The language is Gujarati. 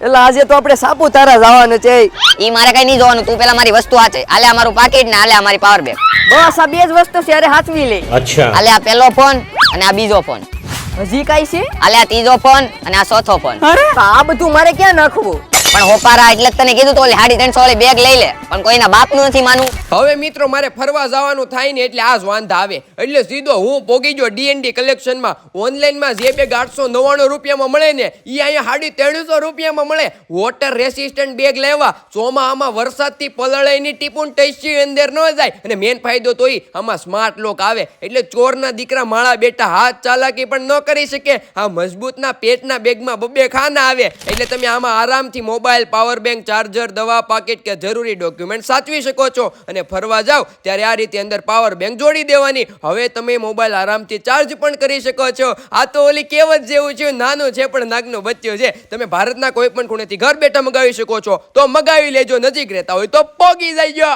એટલે આજે તો આપણે સાપુતારા જવાનું છે. ઈ મારે કઈ નહીં જોવાનું, તું પેલા મારી વસ્તુ વાંચે. આલે અમારું પાકીટ ને આલે અમારી પાવર બેંક. બસ આ બે જ વસ્તુ છે, અરે હાચવી લે. अच्छा આલે આ પહેલો ફોન અને આ બીજો ફોન. હજી કાઈ છે? આલે આ ત્રીજો ફોન અને આ ચોથો ફોન. અરે તો આ બધું મારે ક્યાં નાખવું? પણ હોપારા એટલે જ તને કીધું તો ઓલી 350 વાળી બેગ લઈ લે, પણ કોઈના બાપનું નથી માનવું. હવે મિત્રો મારે ફરવા જવાનું થાય ને એટલે આ જ વાંધા આવે, એટલે સીધો હું પોગી ગયો ડીએનડી કલેક્શનમાં. ઓનલાઈનમાં જે બેગ 899 રૂપિયામાં મળે ને એ અહીંયા 350 રૂપિયામાં મળે. વોટર રેસિસ્ટન્ટ બેગ લેવા, ચોમાહામાં વરસાદથી પલળાઈની ટીપુન ટચી અંદર ન જાય. અને મેન ફાયદો તો આમાં સ્માર્ટ લોક આવે, એટલે ચોરના દીકરા માળા બેટા હાથ ચાલાકી પણ ન કરી શકે. આ મજબૂતના પેટના બેગમાં બબે ખાના આવે, એટલે તમે આમાં આરામથી મોબાઈલ, પાવર બેંક, ચાર્જર, દવા પાકીટ કે જરૂરી ડોક્યુમેન્ટ સાચવી શકો છો. અને ફરવા જાવ ત્યારે આ રીતે અંદર પાવર બેંક જોડી દેવાની. હવે તમે મોબાઈલ આરામથી ચાર્જ પણ કરી શકો છો. આ તો ઓલી કહેવત જેવું છે, નાનું છે પણ નાગનો બચ્ચો છે. તમે ભારતના કોઈ પણ ખૂણેથી ઘર બેઠા મગાવી શકો છો, તો મગાવી લેજો. નજીક રહેતા હોય તો પોગી જઈજો.